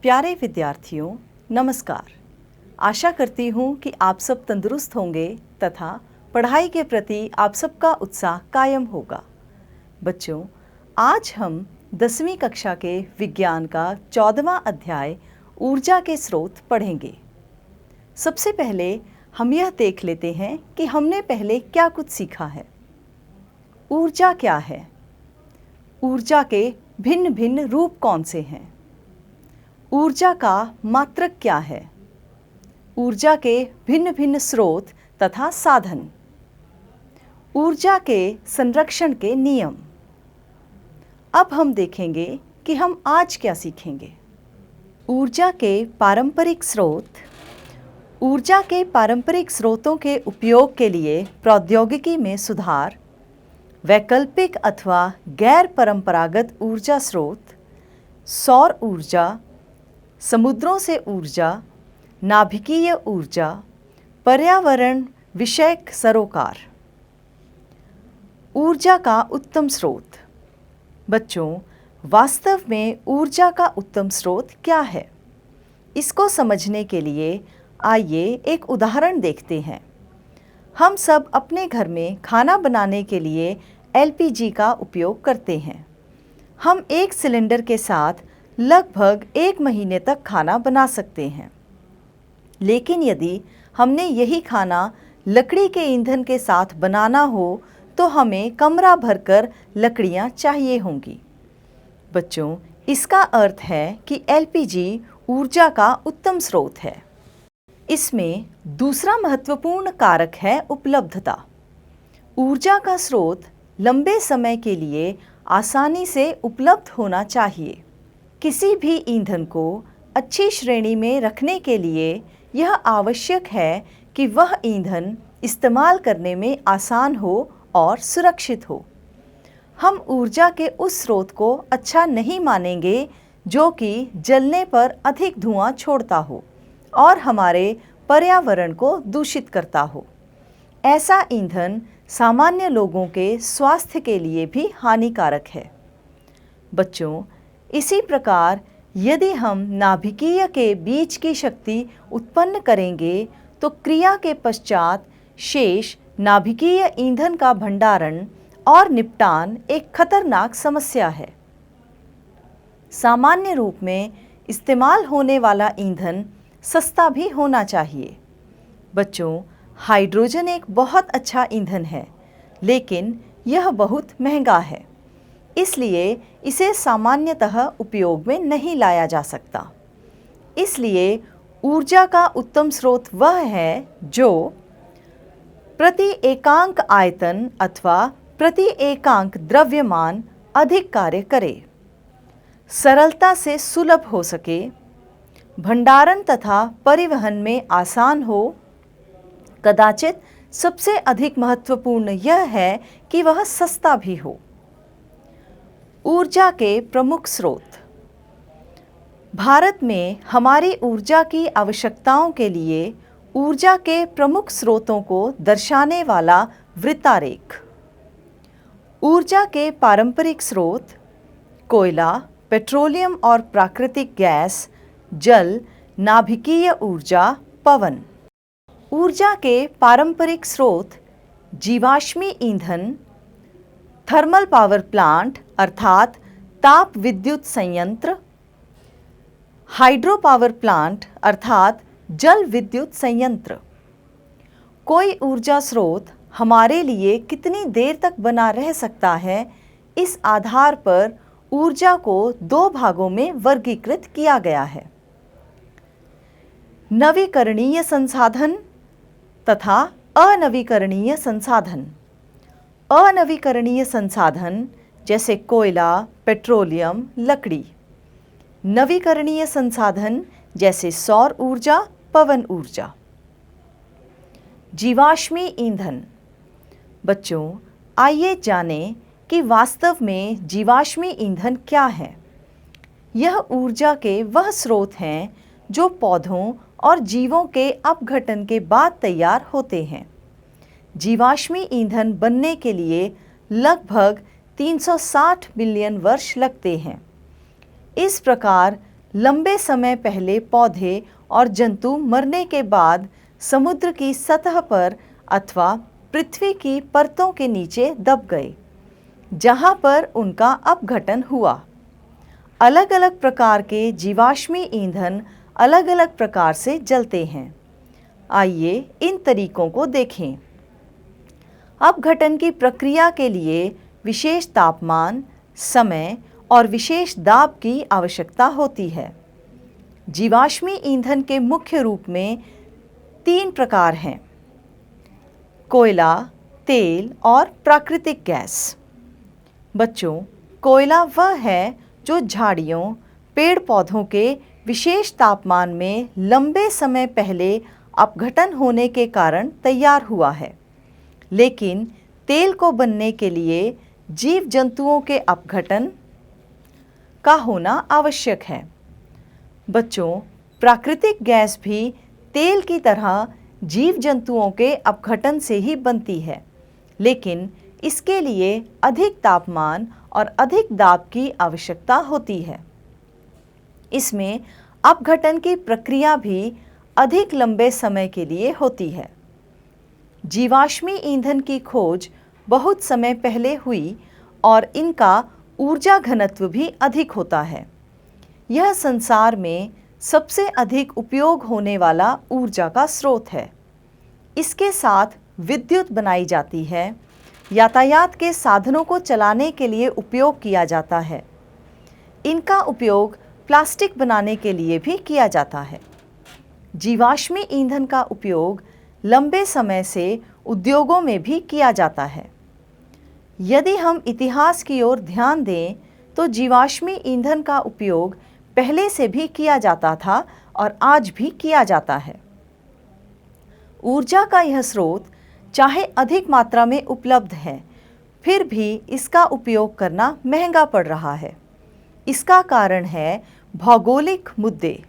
प्यारे विद्यार्थियों, नमस्कार। आशा करती हूँ कि आप सब तंदुरुस्त होंगे तथा पढ़ाई के प्रति आप सबका उत्साह कायम होगा। बच्चों, आज हम 10वीं कक्षा के विज्ञान का 14वां अध्याय ऊर्जा के स्रोत पढ़ेंगे। सबसे पहले हम यह देख लेते हैं कि हमने पहले क्या कुछ सीखा है। ऊर्जा क्या है? ऊर्जा के भिन्न भिन्न रूप कौन से हैं? ऊर्जा का मात्रक क्या है? ऊर्जा के भिन्न भिन्न स्रोत तथा साधन। ऊर्जा के संरक्षण के नियम। अब हम देखेंगे कि हम आज क्या सीखेंगे। ऊर्जा के पारंपरिक स्रोत। ऊर्जा के पारंपरिक स्रोतों के उपयोग के लिए प्रौद्योगिकी में सुधार, वैकल्पिक अथवा गैर परंपरागत ऊर्जा स्रोत, सौर ऊर्जा, समुद्रों से ऊर्जा, नाभिकीय ऊर्जा, पर्यावरण विषयक सरोकार। ऊर्जा का उत्तम स्रोत। बच्चों, वास्तव में ऊर्जा का उत्तम स्रोत क्या है? इसको समझने के लिए आइए एक उदाहरण देखते हैं। हम सब अपने घर में खाना बनाने के लिए एलपीजी का उपयोग करते हैं। हम एक सिलेंडर के साथ लगभग 1 महीने तक खाना बना सकते हैं। लेकिन यदि हमने यही खाना लकड़ी के ईंधन के साथ बनाना हो तो हमें कमरा भरकर लकड़ियाँ चाहिए होंगी। बच्चों, इसका अर्थ है कि एलपीजी ऊर्जा का उत्तम स्रोत है। इसमें दूसरा महत्वपूर्ण कारक है उपलब्धता। ऊर्जा का स्रोत लंबे समय के लिए आसानी से उपलब्ध होना चाहिए। किसी भी ईंधन को अच्छी श्रेणी में रखने के लिए यह आवश्यक है कि वह ईंधन इस्तेमाल करने में आसान हो और सुरक्षित हो। हम ऊर्जा के उस स्रोत को अच्छा नहीं मानेंगे जो कि जलने पर अधिक धुआं छोड़ता हो और हमारे पर्यावरण को दूषित करता हो। ऐसा ईंधन सामान्य लोगों के स्वास्थ्य के लिए भी हानिकारक है। बच्चों, इसी प्रकार यदि हम नाभिकीय के बीच की शक्ति उत्पन्न करेंगे तो क्रिया के पश्चात शेष नाभिकीय ईंधन का भंडारण और निपटान एक खतरनाक समस्या है। सामान्य रूप में इस्तेमाल होने वाला ईंधन सस्ता भी होना चाहिए। बच्चों, हाइड्रोजन एक बहुत अच्छा ईंधन है, लेकिन यह बहुत महंगा है, इसलिए इसे सामान्यतः उपयोग में नहीं लाया जा सकता। इसलिए ऊर्जा का उत्तम स्रोत वह है जो प्रति एकांक आयतन अथवा प्रति एकांक द्रव्यमान अधिक कार्य करे, सरलता से सुलभ हो सके, भंडारण तथा परिवहन में आसान हो। कदाचित सबसे अधिक महत्वपूर्ण यह है कि वह सस्ता भी हो। ऊर्जा के प्रमुख स्रोत। भारत में हमारी ऊर्जा की आवश्यकताओं के लिए ऊर्जा के प्रमुख स्रोतों को दर्शाने वाला वृत्तारेख। ऊर्जा के पारंपरिक स्रोत: कोयला, पेट्रोलियम और प्राकृतिक गैस, जल, नाभिकीय ऊर्जा, पवन। ऊर्जा के पारंपरिक स्रोत: जीवाश्मी ईंधन, थर्मल पावर प्लांट अर्थात ताप विद्युत संयंत्र, हाइड्रो पावर प्लांट अर्थात जल विद्युत संयंत्र। कोई ऊर्जा स्रोत हमारे लिए कितनी देर तक बना रह सकता है, इस आधार पर ऊर्जा को 2 भागों में वर्गीकृत किया गया है: नवीकरणीय संसाधन तथा अनवीकरणीय संसाधन। अनवीकरणीय संसाधन जैसे कोयला, पेट्रोलियम, लकड़ी। नवीकरणीय संसाधन जैसे सौर ऊर्जा, पवन ऊर्जा। जीवाश्मी ईंधन। बच्चों, आइए जानें कि वास्तव में जीवाश्मी ईंधन क्या है। यह ऊर्जा के वह स्रोत हैं जो पौधों और जीवों के अपघटन के बाद तैयार होते हैं। जीवाश्मी ईंधन बनने के लिए लगभग 360 मिलियन वर्ष लगते हैं। इस प्रकार लंबे समय पहले पौधे और जंतु मरने के बाद समुद्र की सतह पर अथवा पृथ्वी की परतों के नीचे दब गए, जहां पर उनका अपघटन हुआ। अलग अलग प्रकार के जीवाश्मी ईंधन अलग अलग प्रकार से जलते हैं। आइए इन तरीकों को देखें। अपघटन की प्रक्रिया के लिए विशेष तापमान, समय और विशेष दाब की आवश्यकता होती है। जीवाश्मी ईंधन के मुख्य रूप में 3 प्रकार हैं: कोयला, तेल और प्राकृतिक गैस। बच्चों, कोयला वह है जो झाड़ियों, पेड़ पौधों के विशेष तापमान में लंबे समय पहले अपघटन होने के कारण तैयार हुआ है, लेकिन तेल को बनने के लिए जीव जंतुओं के अपघटन का होना आवश्यक है। बच्चों, प्राकृतिक गैस भी तेल की तरह जीव जंतुओं के अपघटन से ही बनती है, लेकिन इसके लिए अधिक तापमान और अधिक दाब की आवश्यकता होती है। इसमें अपघटन की प्रक्रिया भी अधिक लंबे समय के लिए होती है। जीवाश्मी ईंधन की खोज बहुत समय पहले हुई और इनका ऊर्जा घनत्व भी अधिक होता है। यह संसार में सबसे अधिक उपयोग होने वाला ऊर्जा का स्रोत है। इसके साथ विद्युत बनाई जाती है, यातायात के साधनों को चलाने के लिए उपयोग किया जाता है। इनका उपयोग प्लास्टिक बनाने के लिए भी किया जाता है। जीवाश्मी ईंधन का उपयोग लंबे समय से उद्योगों में भी किया जाता है। यदि हम इतिहास की ओर ध्यान दें तो जीवाश्मी ईंधन का उपयोग पहले से भी किया जाता था और आज भी किया जाता है। ऊर्जा का यह स्रोत चाहे अधिक मात्रा में उपलब्ध है, फिर भी इसका उपयोग करना महंगा पड़ रहा है। इसका कारण है भौगोलिक मुद्दे।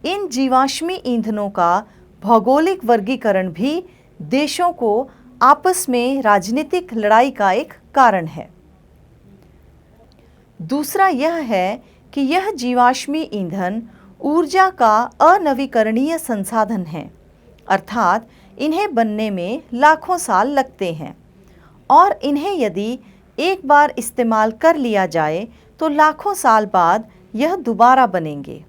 इन जीवाश्मी ईंधनों का भौगोलिक वर्गीकरण भी देशों को आपस में राजनीतिक लड़ाई का एक कारण है। दूसरा यह है कि यह जीवाश्मी ईंधन ऊर्जा का अनवीकरणीय संसाधन है, अर्थात इन्हें बनने में लाखों साल लगते हैं और इन्हें यदि एक बार इस्तेमाल कर लिया जाए तो लाखों साल बाद यह दोबारा बनेंगे।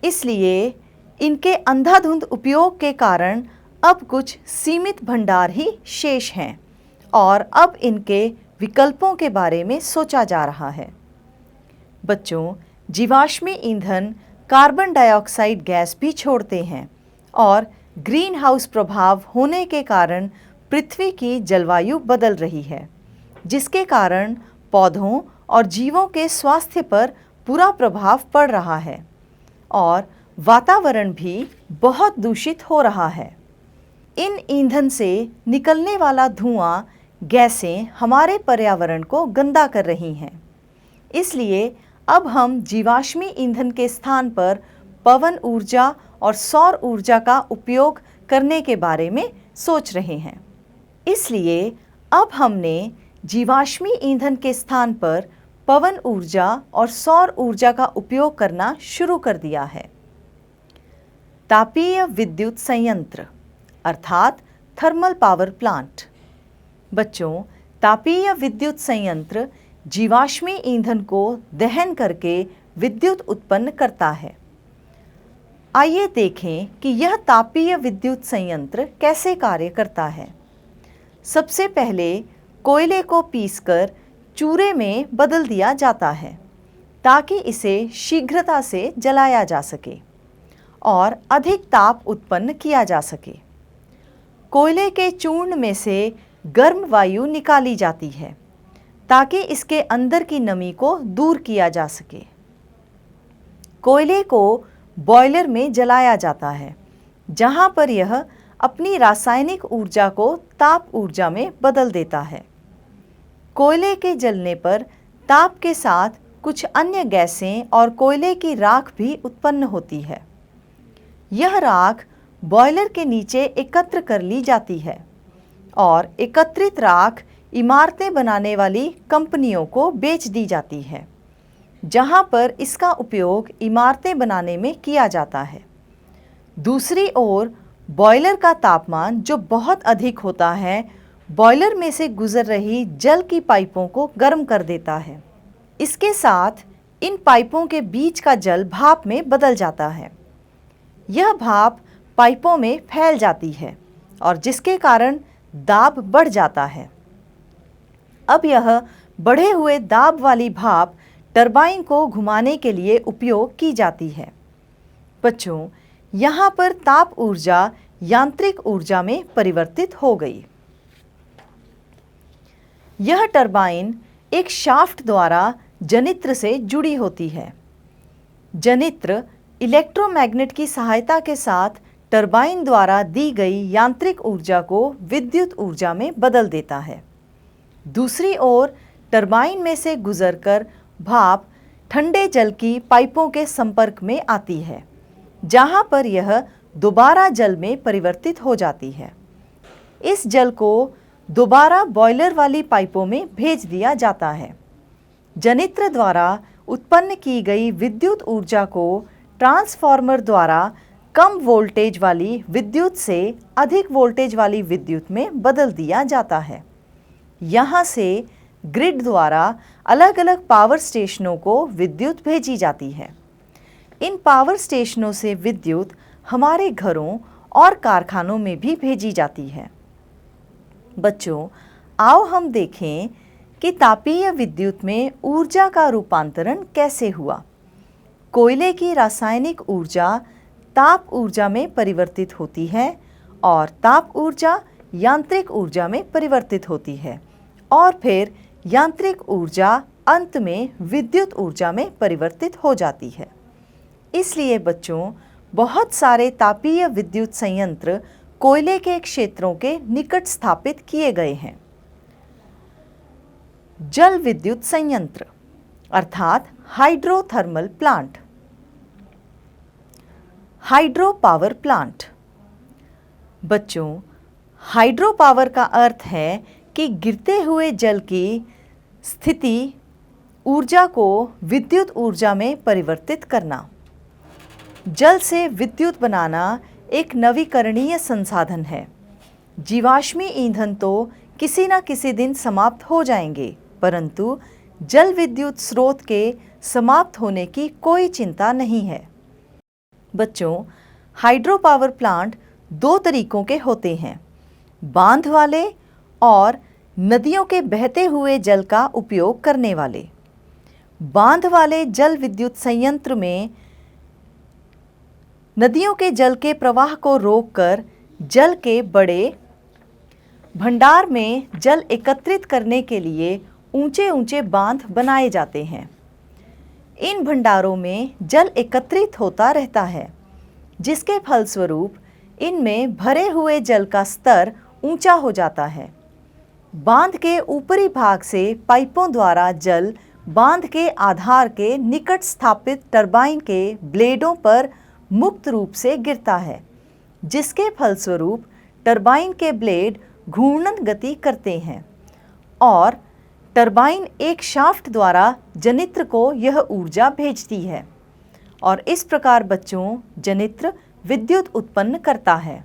इसलिए इनके अंधाधुंध उपयोग के कारण अब कुछ सीमित भंडार ही शेष हैं और अब इनके विकल्पों के बारे में सोचा जा रहा है। बच्चों, जीवाश्मी ईंधन कार्बन डाइऑक्साइड गैस भी छोड़ते हैं और ग्रीन हाउस प्रभाव होने के कारण पृथ्वी की जलवायु बदल रही है, जिसके कारण पौधों और जीवों के स्वास्थ्य पर बुरा प्रभाव पड़ रहा है और वातावरण भी बहुत दूषित हो रहा है। इन ईंधन से निकलने वाला धुआं, गैसें हमारे पर्यावरण को गंदा कर रही हैं। इसलिए अब हम जीवाश्मी ईंधन के स्थान पर पवन ऊर्जा और सौर ऊर्जा का उपयोग करने के बारे में सोच रहे हैं। इसलिए अब हमने जीवाश्मी ईंधन के स्थान पर पवन ऊर्जा और सौर ऊर्जा का उपयोग करना शुरू कर दिया है। तापीय विद्युत संयंत्र अर्थात थर्मल पावर प्लांट। बच्चों, तापीय विद्युत संयंत्र जीवाश्मी ईंधन को दहन करके विद्युत उत्पन्न करता है। आइए देखें कि यह तापीय विद्युत संयंत्र कैसे कार्य करता है। सबसे पहले कोयले को पीसकर चूरे में बदल दिया जाता है ताकि इसे शीघ्रता से जलाया जा सके और अधिक ताप उत्पन्न किया जा सके। कोयले के चूर्ण में से गर्म वायु निकाली जाती है ताकि इसके अंदर की नमी को दूर किया जा सके। कोयले को बॉयलर में जलाया जाता है, जहां पर यह अपनी रासायनिक ऊर्जा को ताप ऊर्जा में बदल देता है। कोयले के जलने पर ताप के साथ कुछ अन्य गैसें और कोयले की राख भी उत्पन्न होती है। यह राख बॉयलर के नीचे एकत्र कर ली जाती है और एकत्रित राख इमारतें बनाने वाली कंपनियों को बेच दी जाती है। जहां पर इसका उपयोग इमारतें बनाने में किया जाता है। दूसरी ओर बॉयलर का तापमान जो बहुत अधिक होता है, बॉयलर में से गुजर रही जल की पाइपों को गर्म कर देता है। इसके साथ इन पाइपों के बीच का जल भाप में बदल जाता है। यह भाप पाइपों में फैल जाती है और जिसके कारण दाब बढ़ जाता है। अब यह बढ़े हुए दाब वाली भाप टरबाइन को घुमाने के लिए उपयोग की जाती है। बच्चों, यहाँ पर ताप ऊर्जा यांत्रिक ऊर्जा में परिवर्तित हो गई। यह टरबाइन एक शाफ्ट द्वारा जनित्र से जुड़ी होती है। जनित्र इलेक्ट्रोमैग्नेट की सहायता के साथ टरबाइन द्वारा दी गई यांत्रिक ऊर्जा को विद्युत ऊर्जा में बदल देता है। दूसरी ओर टरबाइन में से गुजरकर भाप ठंडे जल की पाइपों के संपर्क में आती है, जहां पर यह दोबारा जल में परिवर्तित हो जाती है। इस जल को दोबारा बॉयलर वाली पाइपों में भेज दिया जाता है। जनित्र द्वारा उत्पन्न की गई विद्युत ऊर्जा को ट्रांसफार्मर द्वारा कम वोल्टेज वाली विद्युत से अधिक वोल्टेज वाली विद्युत में बदल दिया जाता है। यहाँ से ग्रिड द्वारा अलग अलग पावर स्टेशनों को विद्युत भेजी जाती है। इन पावर स्टेशनों से विद्युत हमारे घरों और कारखानों में भी भेजी जाती है। बच्चों, आओ हम देखें कि तापीय विद्युत में ऊर्जा का रूपांतरण कैसे हुआ। कोयले की रासायनिक ऊर्जा ताप ऊर्जा में परिवर्तित होती है और ताप ऊर्जा यांत्रिक ऊर्जा में परिवर्तित होती है और फिर यांत्रिक ऊर्जा अंत में विद्युत ऊर्जा में परिवर्तित हो जाती है। इसलिए बच्चों, बहुत सारे तापीय विद्युत संयंत्र कोयले के क्षेत्रों के निकट स्थापित किए गए हैं। जल विद्युत संयंत्र अर्थात hydrothermal plant. Hydro power plant. बच्चों, हाइड्रो पावर का अर्थ है कि गिरते हुए जल की स्थिति ऊर्जा को विद्युत ऊर्जा में परिवर्तित करना। जल से विद्युत बनाना एक नवीकरणीय संसाधन है। जीवाश्मी ईंधन तो किसी न किसी दिन समाप्त हो जाएंगे, परंतु जल विद्युत स्रोत के समाप्त होने की कोई चिंता नहीं है। बच्चों, हाइड्रो पावर प्लांट दो तरीकों के होते हैं, बांध वाले और नदियों के बहते हुए जल का उपयोग करने वाले। बांध वाले जल विद्युत संयंत्र में नदियों के जल के प्रवाह को रोककर जल के बड़े भंडार में जल एकत्रित करने के लिए ऊंचे ऊंचे बांध बनाए जाते हैं। इन भंडारों में जल एकत्रित होता रहता है, जिसके फलस्वरूप इनमें भरे हुए जल का स्तर ऊंचा हो जाता है। बांध के ऊपरी भाग से पाइपों द्वारा जल बांध के आधार के निकट स्थापित टरबाइन के ब्लेडों पर मुक्त रूप से गिरता है, जिसके फलस्वरूप टरबाइन के ब्लेड घूर्णन गति करते हैं और टरबाइन एक शाफ्ट द्वारा जनित्र को यह ऊर्जा भेजती है और इस प्रकार बच्चों जनित्र विद्युत उत्पन्न करता है।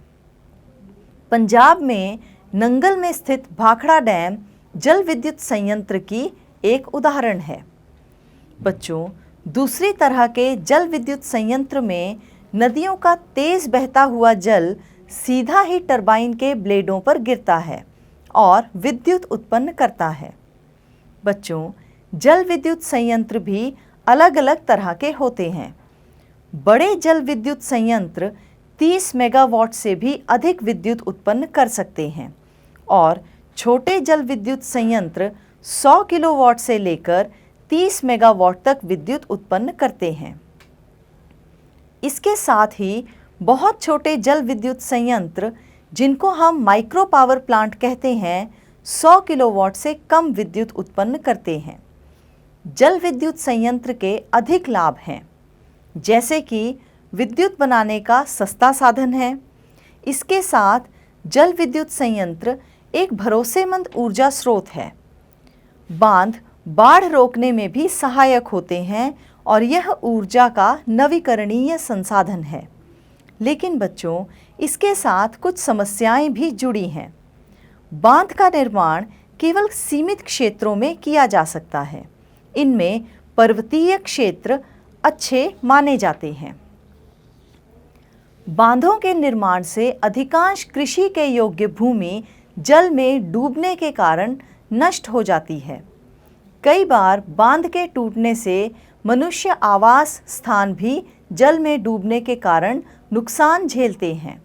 पंजाब में नंगल में स्थित भाखड़ा डैम जल विद्युत संयंत्र की एक उदाहरण है। बच्चों, दूसरी तरह के जल विद्युत संयंत्र में नदियों का तेज बहता हुआ जल सीधा ही टरबाइन के ब्लेडों पर गिरता है और विद्युत उत्पन्न करता है। बच्चों, जल विद्युत संयंत्र भी अलग अलग तरह के होते हैं। बड़े जल विद्युत संयंत्र 30 मेगावाट से भी अधिक विद्युत उत्पन्न कर सकते हैं और छोटे जल विद्युत संयंत्र 100 किलोवाट से लेकर 30 मेगावाट तक विद्युत उत्पन्न करते हैं। इसके साथ ही बहुत छोटे जल विद्युत संयंत्र, जिनको हम माइक्रो पावर प्लांट कहते हैं, 100 किलोवाट से कम विद्युत उत्पन्न करते हैं। जल विद्युत संयंत्र के अधिक लाभ हैं, जैसे कि विद्युत बनाने का सस्ता साधन है। इसके साथ जल विद्युत संयंत्र एक भरोसेमंद ऊर्जा स्रोत है। बांध बाढ़ रोकने में भी सहायक होते हैं और यह ऊर्जा का नवीकरणीय संसाधन है। लेकिन बच्चों, इसके साथ कुछ समस्याएं भी जुड़ी हैं। बांध का निर्माण केवल सीमित क्षेत्रों में किया जा सकता है। इनमें पर्वतीय क्षेत्र अच्छे माने जाते हैं। बांधों के निर्माण से अधिकांश कृषि के योग्य भूमि जल में डूबने के कारण नष्ट हो जाती है। कई बार बांध के टूटने से मनुष्य आवास स्थान भी जल में डूबने के कारण नुकसान झेलते हैं।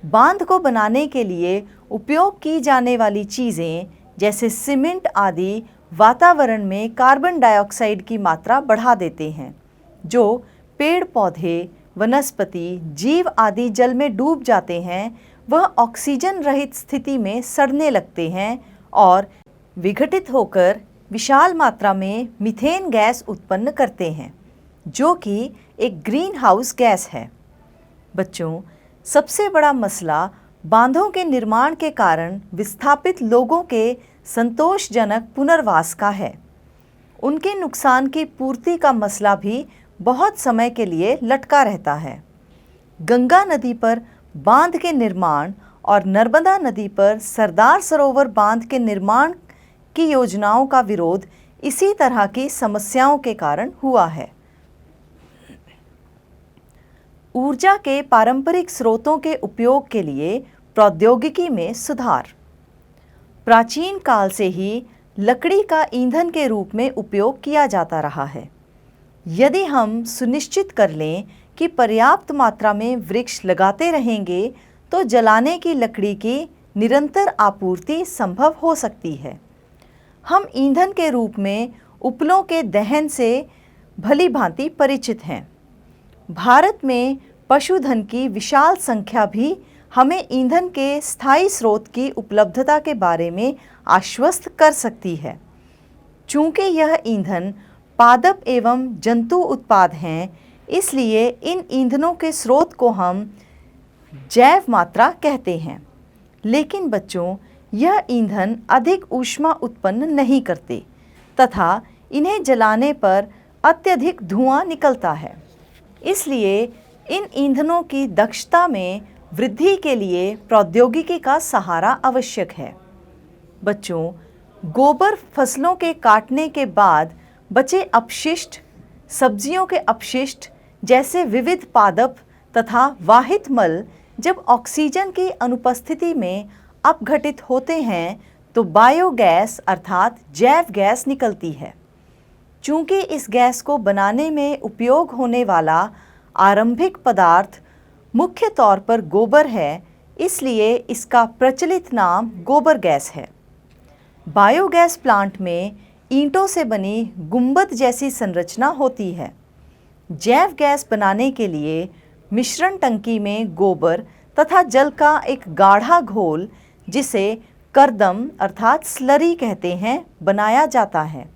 बांध को बनाने के लिए उपयोग की जाने वाली चीज़ें जैसे सीमेंट आदि वातावरण में कार्बन डाइऑक्साइड की मात्रा बढ़ा देते हैं, जो पेड़ पौधे, वनस्पति, जीव आदि जल में डूब जाते हैं। वह ऑक्सीजन रहित स्थिति में सड़ने लगते हैं और विघटित होकर विशाल मात्रा में मीथेन गैस उत्पन्न करते हैं, जो कि एक ग्रीन हाउस गैस है। बच्चों, सबसे बड़ा मसला बांधों के निर्माण के कारण विस्थापित लोगों के संतोषजनक पुनर्वास का है। उनके नुकसान की पूर्ति का मसला भी बहुत समय के लिए लटका रहता है। गंगा नदी पर बांध के निर्माण और नर्मदा नदी पर सरदार सरोवर बांध के निर्माण की योजनाओं का विरोध इसी तरह की समस्याओं के कारण हुआ है। ऊर्जा के पारंपरिक स्रोतों के उपयोग के लिए प्रौद्योगिकी में सुधार। प्राचीन काल से ही लकड़ी का ईंधन के रूप में उपयोग किया जाता रहा है। यदि हम सुनिश्चित कर लें कि पर्याप्त मात्रा में वृक्ष लगाते रहेंगे तो जलाने की लकड़ी की निरंतर आपूर्ति संभव हो सकती है। हम ईंधन के रूप में उपलों के दहन से भली भांति परिचित हैं। भारत में पशुधन की विशाल संख्या भी हमें ईंधन के स्थायी स्रोत की उपलब्धता के बारे में आश्वस्त कर सकती है। चूँकि यह ईंधन पादप एवं जंतु उत्पाद हैं, इसलिए इन ईंधनों के स्रोत को हम जैव मात्रा कहते हैं। लेकिन बच्चों, यह ईंधन अधिक ऊष्मा उत्पन्न नहीं करते तथा इन्हें जलाने पर अत्यधिक धुआं निकलता है। इसलिए इन ईंधनों की दक्षता में वृद्धि के लिए प्रौद्योगिकी का सहारा आवश्यक है। बच्चों, गोबर फसलों के काटने के बाद बचे अपशिष्ट, सब्जियों के अपशिष्ट जैसे विविध पादप तथा वाहित मल जब ऑक्सीजन की अनुपस्थिति में अपघटित होते हैं तो बायोगैस अर्थात जैव गैस निकलती है। चूँकि इस गैस को बनाने में उपयोग होने वाला आरंभिक पदार्थ मुख्य तौर पर गोबर है, इसलिए इसका प्रचलित नाम गोबर गैस है। बायोगैस प्लांट में ईंटों से बनी गुंबद जैसी संरचना होती है। जैव गैस बनाने के लिए मिश्रण टंकी में गोबर तथा जल का एक गाढ़ा घोल, जिसे करदम अर्थात स्लरी कहते हैं, बनाया जाता है,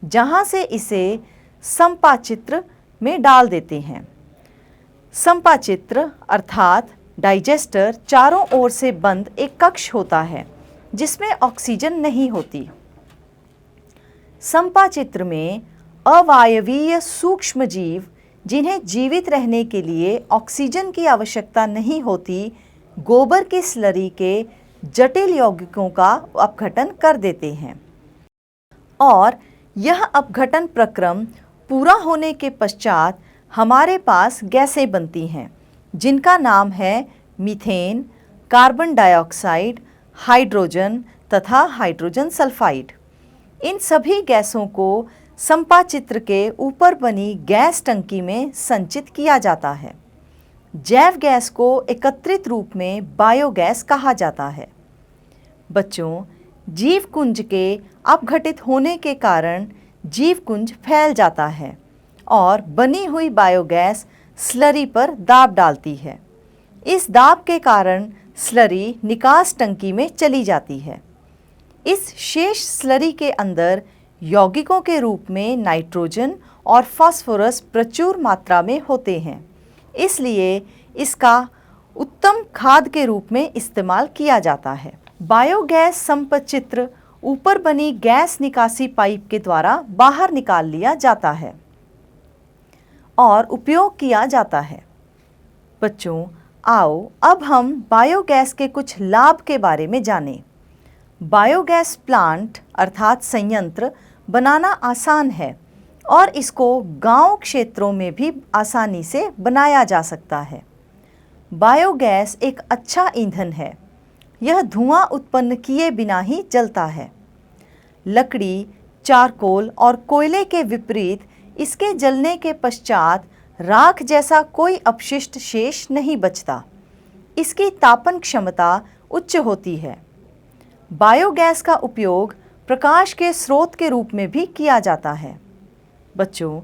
जहां से इसे संपाचित्र में डाल देते हैं। संपाचित्र अर्थात डाइजेस्टर चारों ओर से बंद एक कक्ष होता है जिसमें ऑक्सीजन नहीं होती। संपाचित्र में अवायवीय सूक्ष्म जीव, जिन्हें जीवित रहने के लिए ऑक्सीजन की आवश्यकता नहीं होती, गोबर की स्लरी के जटिल यौगिकों का अपघटन कर देते हैं और यह अपघटन प्रक्रम पूरा होने के पश्चात हमारे पास गैसें बनती हैं, जिनका नाम है मीथेन, कार्बन डाइऑक्साइड, हाइड्रोजन तथा हाइड्रोजन सल्फाइड। इन सभी गैसों को संपाचित्र के ऊपर बनी गैस टंकी में संचित किया जाता है। जैव गैस को एकत्रित रूप में बायोगैस कहा जाता है। बच्चों, जीवकुंज के अपघटित होने के कारण जीवकुंज फैल जाता है और बनी हुई बायोगैस स्लरी पर दाब डालती है। इस दाब के कारण स्लरी निकास टंकी में चली जाती है। इस शेष स्लरी के अंदर यौगिकों के रूप में नाइट्रोजन और फास्फोरस प्रचुर मात्रा में होते हैं, इसलिए इसका उत्तम खाद के रूप में इस्तेमाल किया जाता है। बायोगैस संपचित्र ऊपर बनी गैस निकासी पाइप के द्वारा बाहर निकाल लिया जाता है और उपयोग किया जाता है। बच्चों, आओ अब हम बायोगैस के कुछ लाभ के बारे में जानें। बायोगैस प्लांट अर्थात संयंत्र बनाना आसान है और इसको गांव क्षेत्रों में भी आसानी से बनाया जा सकता है। बायोगैस एक अच्छा ईंधन है। यह धुआं उत्पन्न किए बिना ही जलता है। लकड़ी, चारकोल और कोयले के विपरीत इसके जलने के पश्चात राख जैसा कोई अपशिष्ट शेष नहीं बचता। इसकी तापन क्षमता उच्च होती है। बायोगैस का उपयोग प्रकाश के स्रोत के रूप में भी किया जाता है। बच्चों,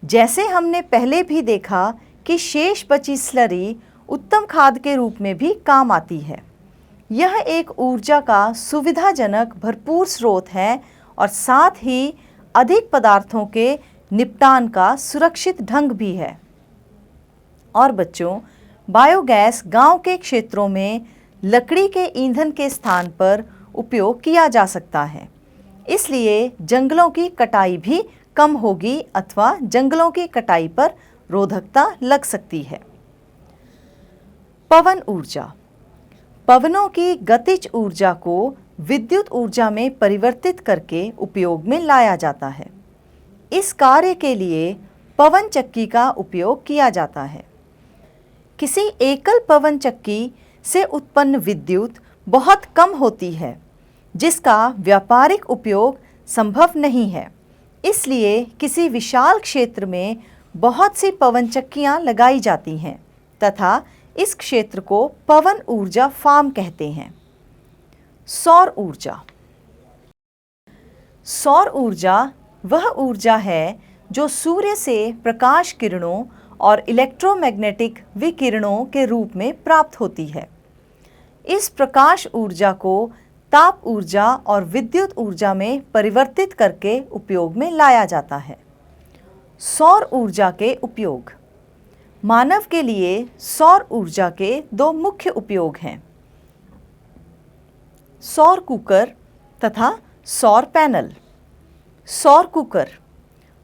जैसे हमने पहले भी देखा कि शेष बची स्लरी उत्तम खाद के रूप में भी काम आती है। यह एक ऊर्जा का सुविधाजनक भरपूर स्रोत है और साथ ही अधिक पदार्थों के निपटान का सुरक्षित ढंग भी है। और बच्चों, बायोगैस गांव के क्षेत्रों में लकड़ी के ईंधन के स्थान पर उपयोग किया जा सकता है। इसलिए जंगलों की कटाई भी कम होगी अथवा जंगलों की कटाई पर रोधकता लग सकती है। पवन ऊर्जा। पवनों की गतिज ऊर्जा को विद्युत ऊर्जा में परिवर्तित करके उपयोग में लाया जाता है। इस कार्य के लिए पवन चक्की का उपयोग किया जाता है। किसी एकल पवन चक्की से उत्पन्न विद्युत बहुत कम होती है, जिसका व्यापारिक उपयोग संभव नहीं है। इसलिए किसी विशाल क्षेत्र में बहुत सी पवन चक्कियां लगाई जाती हैं तथा इस क्षेत्र को पवन ऊर्जा फार्म कहते हैं। सौर ऊर्जा। सौर ऊर्जा वह ऊर्जा है जो सूर्य से प्रकाश किरणों और इलेक्ट्रोमैग्नेटिक विकिरणों के रूप में प्राप्त होती है। इस प्रकाश ऊर्जा को ताप ऊर्जा और विद्युत ऊर्जा में परिवर्तित करके उपयोग में लाया जाता है। सौर ऊर्जा के उपयोग। मानव के लिए सौर ऊर्जा के दो मुख्य उपयोग हैं, सौर कुकर तथा सौर पैनल। सौर कुकर।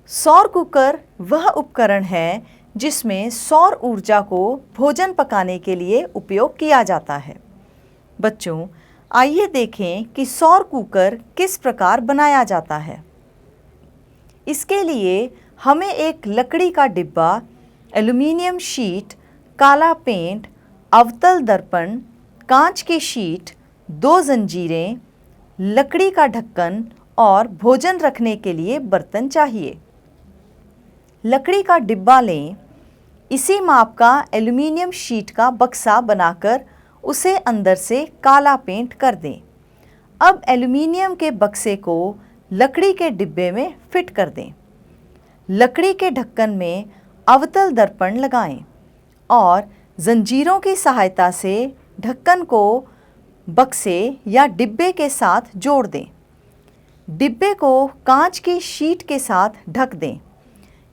सौर कुकर वह उपकरण है जिसमें सौर ऊर्जा को भोजन पकाने के लिए उपयोग किया जाता है। बच्चों, आइए देखें कि सौर कुकर किस प्रकार बनाया जाता है। इसके लिए हमें एक लकड़ी का डिब्बा, एल्युमिनियम शीट, काला पेंट, अवतल दर्पण, कांच की शीट, 2 जंजीरें, लकड़ी का ढक्कन और भोजन रखने के लिए बर्तन चाहिए। लकड़ी का डिब्बा लें। इसी माप का एल्युमिनियम शीट का बक्सा बनाकर उसे अंदर से काला पेंट कर दें। अब एल्युमिनियम के बक्से को लकड़ी के डिब्बे में फिट कर दें। लकड़ी के ढक्कन में अवतल दर्पण लगाएं और जंजीरों की सहायता से ढक्कन को बक्से या डिब्बे के साथ जोड़ दें। डिब्बे को कांच की शीट के साथ ढक दें।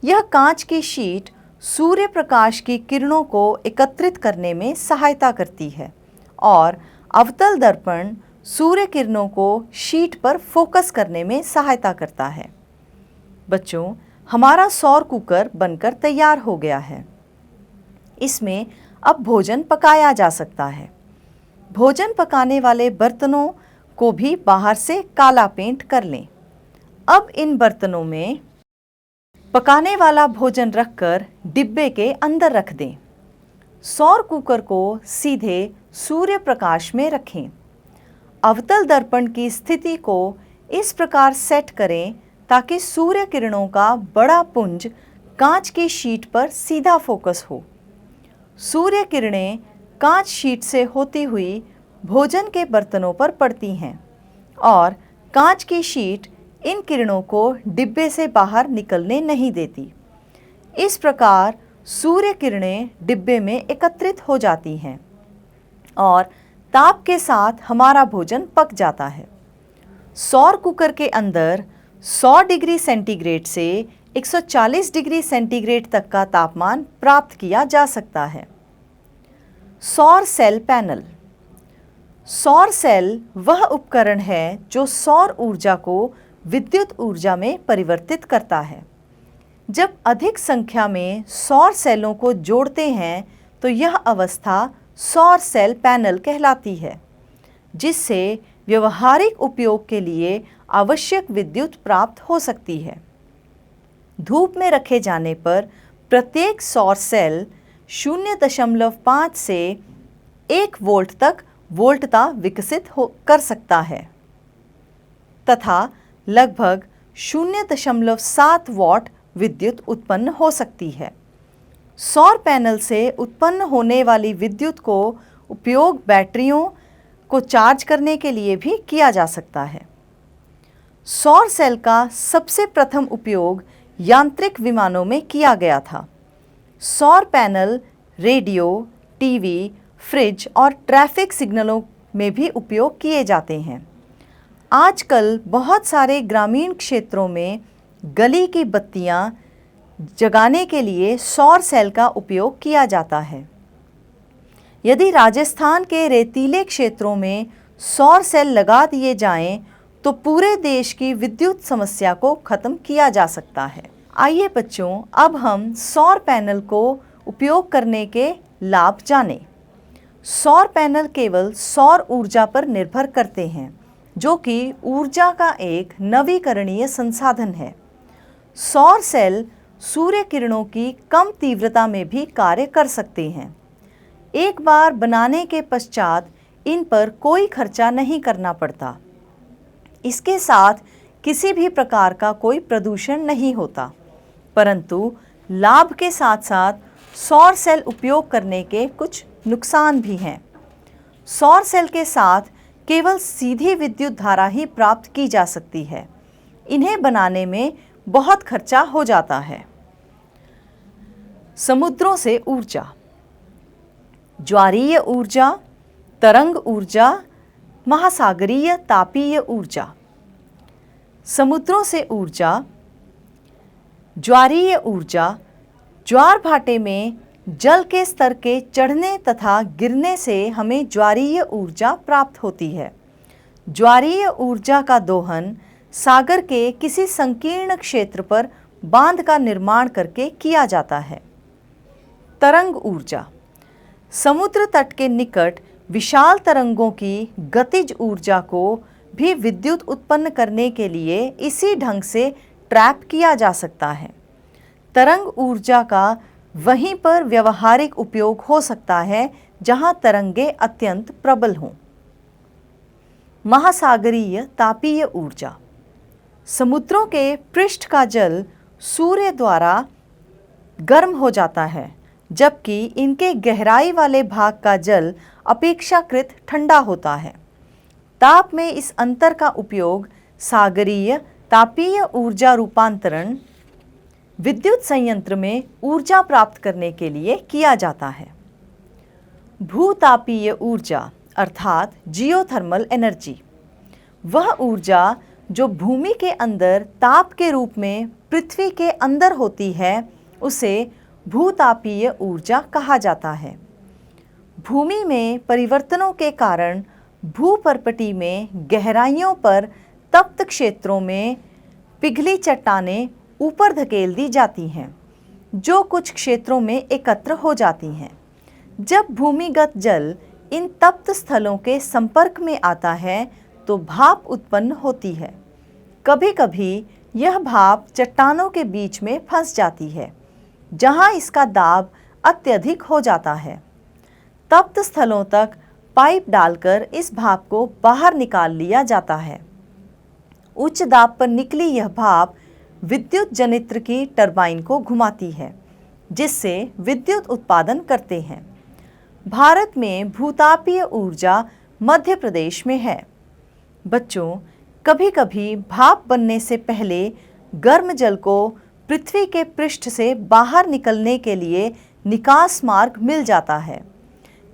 यह कांच की शीट सूर्य प्रकाश की किरणों को एकत्रित करने में सहायता करती है और अवतल दर्पण सूर्य किरणों को शीट पर फोकस करने में सहायता करता है। बच्चों, हमारा सौर कुकर बनकर तैयार हो गया है। इसमें अब भोजन पकाया जा सकता है। भोजन पकाने वाले बर्तनों को भी बाहर से काला पेंट कर लें। अब इन बर्तनों में पकाने वाला भोजन रखकर डिब्बे के अंदर रख दें। सौर कुकर को सीधे सूर्य प्रकाश में रखें। अवतल दर्पण की स्थिति को इस प्रकार सेट करें ताकि सूर्य किरणों का बड़ा पुंज कांच की शीट पर सीधा फोकस हो। सूर्य किरणें कांच शीट से होती हुई भोजन के बर्तनों पर पड़ती हैं और कांच की शीट इन किरणों को डिब्बे से बाहर निकलने नहीं देती। इस प्रकार सूर्य किरणें डिब्बे में एकत्रित हो जाती हैं और ताप के साथ हमारा भोजन पक जाता है। सौर कुकर के अंदर 100 डिग्री सेंटीग्रेड से 140 डिग्री सेंटीग्रेड तक का तापमान प्राप्त किया जा सकता है। सौर सेल पैनल। सौर सेल वह उपकरण है जो सौर ऊर्जा को विद्युत ऊर्जा में परिवर्तित करता है। जब अधिक संख्या में सौर सेलों को जोड़ते हैं तो यह अवस्था सौर सेल पैनल कहलाती है, जिससे व्यवहारिक उपयोग के लिए आवश्यक विद्युत प्राप्त हो सकती है। धूप में रखे जाने पर प्रत्येक सौर सेल 0.5 से 1 वोल्ट तक वोल्टता विकसित कर सकता है तथा लगभग 0.7 वॉट विद्युत उत्पन्न हो सकती है। सौर पैनल से उत्पन्न होने वाली विद्युत को उपयोग बैटरियों को चार्ज करने के लिए भी किया जा सकता है। सौर सेल का सबसे प्रथम उपयोग यांत्रिक विमानों में किया गया था। सौर पैनल रेडियो, टीवी, फ्रिज और ट्रैफिक सिग्नलों में भी उपयोग किए जाते हैं। आजकल बहुत सारे ग्रामीण क्षेत्रों में गली की बत्तियां जगाने के लिए सौर सेल का उपयोग किया जाता है। यदि राजस्थान के रेतीले क्षेत्रों में सौर सेल लगा दिए जाएं, तो पूरे देश की विद्युत समस्या को खत्म किया जा सकता है। आइए बच्चों, अब हम सौर पैनल को उपयोग करने के लाभ जानें। सौर पैनल केवल सौर ऊर्जा पर निर्भर करते हैं, जो कि ऊर्जा का एक नवीकरणीय संसाधन है। सौर सेल सूर्य किरणों की कम तीव्रता में भी कार्य कर सकते हैं। एक बार बनाने के पश्चात इन पर कोई खर्चा नहीं करना पड़ता। इसके साथ किसी भी प्रकार का कोई प्रदूषण नहीं होता, परंतु लाभ के साथ साथ सौर सेल उपयोग करने के कुछ नुकसान भी हैं। सौर सेल के साथ केवल सीधी विद्युत धारा ही प्राप्त की जा सकती है। इन्हें बनाने में बहुत खर्चा हो जाता है। समुद्रों से ऊर्जा, ज्वारीय ऊर्जा, तरंग ऊर्जा, महासागरीय तापीय ऊर्जा। समुद्रों से ऊर्जा। ज्वारीय ऊर्जा ज्वार भाटे में जल के स्तर के चढ़ने तथा गिरने से हमें ज्वारीय ऊर्जा प्राप्त होती है। ज्वारीय ऊर्जा का दोहन सागर के किसी संकीर्ण क्षेत्र पर बांध का निर्माण करके किया जाता है। तरंग ऊर्जा समुद्र तट के निकट विशाल तरंगों की गतिज ऊर्जा को भी विद्युत उत्पन्न करने के लिए इसी ढंग से ट्रैप किया जा सकता है। तरंग ऊर्जा का वहीं पर व्यवहारिक उपयोग हो सकता है जहां तरंगे अत्यंत प्रबल हों। महासागरीय तापीय ऊर्जा समुद्रों के पृष्ठ का जल सूर्य द्वारा गर्म हो जाता है, जबकि इनके गहराई वाले भाग का जल अपेक्षाकृत ठंडा होता है। ताप में इस अंतर का उपयोग सागरीय तापीय ऊर्जा रूपांतरण विद्युत संयंत्र में ऊर्जा प्राप्त करने के लिए किया जाता है। भूतापीय ऊर्जा अर्थात जियोथर्मल एनर्जी वह ऊर्जा जो भूमि के अंदर ताप के रूप में पृथ्वी के अंदर होती है, उसे भूतापीय ऊर्जा कहा जाता है। भूमि में परिवर्तनों के कारण भूपर्पटी में गहराइयों पर तप्त क्षेत्रों में पिघली चट्टानें ऊपर धकेल दी जाती हैं, जो कुछ क्षेत्रों में एकत्र हो जाती हैं। जब भूमिगत जल इन तप्त स्थलों के संपर्क में आता है तो भाप उत्पन्न होती है। कभी कभी यह भाप चट्टानों के बीच में फंस जाती है, जहां इसका दाब अत्यधिक हो जाता है। तप्त स्थलों तक पाइप डालकर इस भाप को बाहर निकाल लिया जाता है। उच्च दाब पर निकली यह भाप विद्युत जनित्र की टरबाइन को घुमाती है, जिससे विद्युत उत्पादन करते हैं। भारत में भूतापीय ऊर्जा मध्य प्रदेश में है। बच्चों, कभी कभी भाप बनने से पहले गर्म जल को पृथ्वी के पृष्ठ से बाहर निकलने के लिए निकास मार्ग मिल जाता है।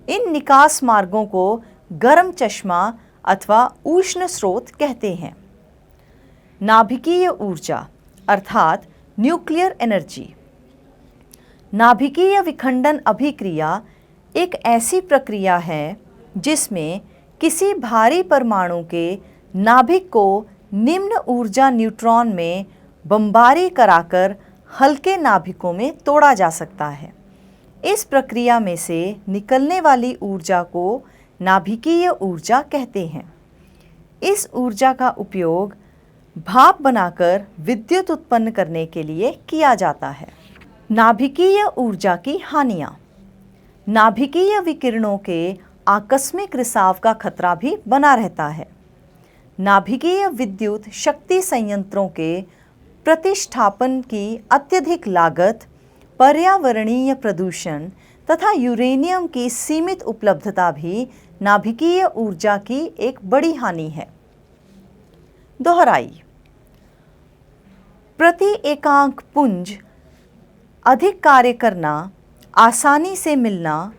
इन निकास मार्गों को गर्म चश्मा अथवा उष्ण स्रोत कहते हैं। नाभिकीय ऊर्जा अर्थात न्यूक्लियर एनर्जी। नाभिकीय विखंडन अभिक्रिया एक ऐसी प्रक्रिया है जिसमें किसी भारी परमाणु के नाभिक को निम्न ऊर्जा न्यूट्रॉन में बमबारी कराकर हल्के नाभिकों में तोड़ा जा सकता है। इस प्रक्रिया में से निकलने वाली ऊर्जा को नाभिकीय ऊर्जा कहते हैं। इस ऊर्जा का उपयोग भाप बनाकर विद्युत उत्पन्न करने के लिए किया जाता है। नाभिकीय ऊर्जा की हानियाँ। नाभिकीय विकिरणों के आकस्मिक रिसाव का खतरा भी बना रहता है। नाभिकीय विद्युत शक्ति संयंत्रों के प्रतिष्ठापन की अत्यधिक लागत, पर्यावरणीय प्रदूषण तथा यूरेनियम की सीमित उपलब्धता भी नाभिकीय ऊर्जा की एक बड़ी हानि है। दोहराई। प्रति एकांक पुंज अधिक कार्य करना, आसानी से मिलना,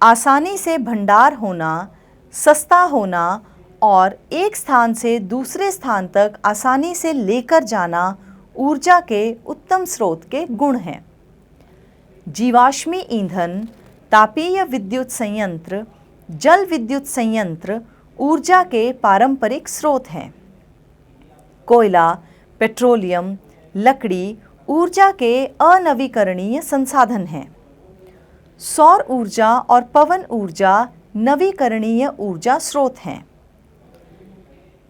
आसानी से भंडार होना, सस्ता होना और एक स्थान से दूसरे स्थान तक आसानी से लेकर जाना ऊर्जा के उत्तम स्रोत के गुण हैं। जीवाश्मी ईंधन, तापीय विद्युत संयंत्र, जल विद्युत संयंत्र ऊर्जा के पारंपरिक स्रोत हैं। कोयला, पेट्रोलियम, लकड़ी ऊर्जा के अनवीकरणीय संसाधन हैं। सौर ऊर्जा और पवन ऊर्जा नवीकरणीय ऊर्जा स्रोत हैं।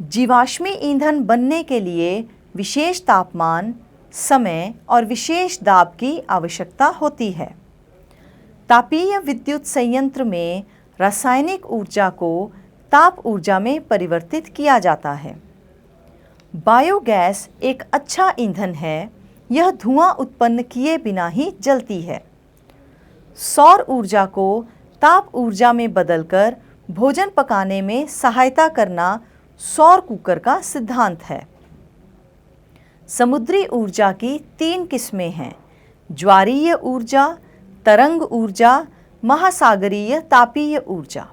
जीवाश्मी ईंधन बनने के लिए विशेष तापमान, समय और विशेष दाब की आवश्यकता होती है। तापीय विद्युत संयंत्र में रासायनिक ऊर्जा को ताप ऊर्जा में परिवर्तित किया जाता है। बायोगैस एक अच्छा ईंधन है। यह धुआं उत्पन्न किए बिना ही जलती है। सौर ऊर्जा को ताप ऊर्जा में बदलकर भोजन पकाने में सहायता करना सौर कुकर का सिद्धांत है। समुद्री ऊर्जा की 3 किस्में हैं: ज्वारीय ऊर्जा, तरंग ऊर्जा, महासागरीय तापीय ऊर्जा।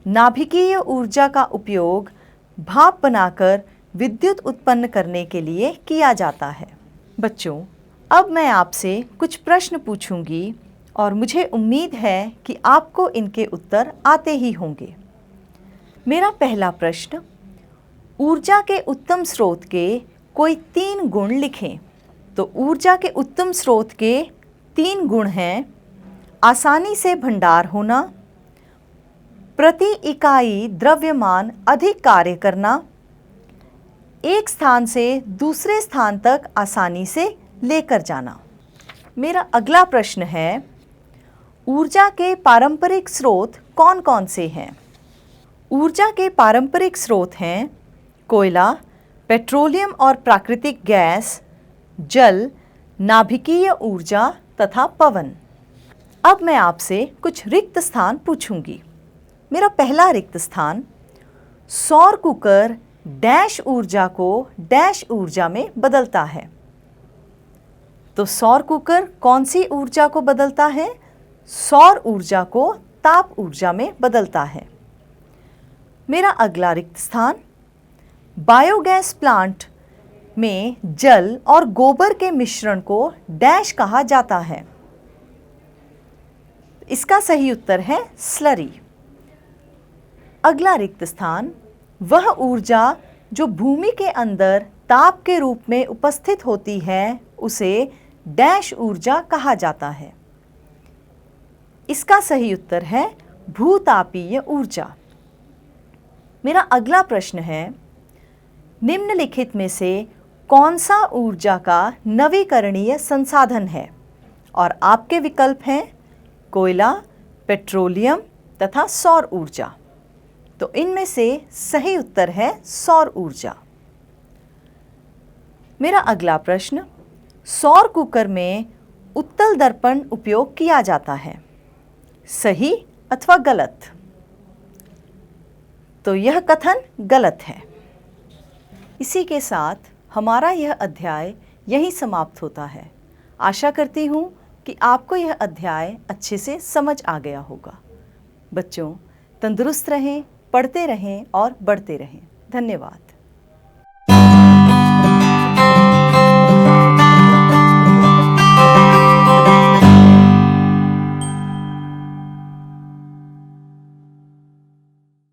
नाभिकीय ऊर्जा का उपयोग भाप बनाकर विद्युत उत्पन्न करने के लिए किया जाता है। बच्चों, अब मैं आपसे कुछ प्रश्न पूछूंगी और मुझे उम्मीद है कि आपको इनके उत्तर आते ही होंगे। मेरा पहला प्रश्न, ऊर्जा के उत्तम स्रोत के कोई 3 गुण लिखें। तो ऊर्जा के उत्तम स्रोत के 3 गुण हैं: आसानी से भंडार होना, प्रति इकाई द्रव्यमान अधिक कार्य करना, एक स्थान से दूसरे स्थान तक आसानी से लेकर जाना। मेरा अगला प्रश्न है, ऊर्जा के पारंपरिक स्रोत कौन कौन से हैं? ऊर्जा के पारंपरिक स्रोत हैं कोयला, पेट्रोलियम और प्राकृतिक गैस, जल, नाभिकीय ऊर्जा तथा पवन। अब मैं आपसे कुछ रिक्त स्थान पूछूंगी। मेरा पहला रिक्त स्थान, सौर कुकर डैश ऊर्जा को डैश ऊर्जा में बदलता है। तो सौर कुकर कौन सी ऊर्जा को बदलता है? सौर ऊर्जा को ताप ऊर्जा में बदलता है। मेरा अगला रिक्त स्थान, बायोगैस प्लांट में जल और गोबर के मिश्रण को डैश कहा जाता है। इसका सही उत्तर है स्लरी। अगला रिक्त स्थान, वह ऊर्जा जो भूमि के अंदर ताप के रूप में उपस्थित होती है उसे डैश ऊर्जा कहा जाता है। इसका सही उत्तर है भूतापीय ऊर्जा। मेरा अगला प्रश्न है, निम्नलिखित में से कौन सा ऊर्जा का नवीकरणीय संसाधन है? और आपके विकल्प हैं कोयला, पेट्रोलियम तथा सौर ऊर्जा। तो इनमें से सही उत्तर है सौर ऊर्जा। मेरा अगला प्रश्न, सौर कुकर में उत्तल दर्पण उपयोग किया जाता है, सही अथवा गलत? तो यह कथन गलत है। इसी के साथ हमारा यह अध्याय यहीं समाप्त होता है। आशा करती हूँ कि आपको यह अध्याय अच्छे से समझ आ गया होगा। बच्चों, तंदुरुस्त रहें, पढ़ते रहें और बढ़ते रहें। धन्यवाद।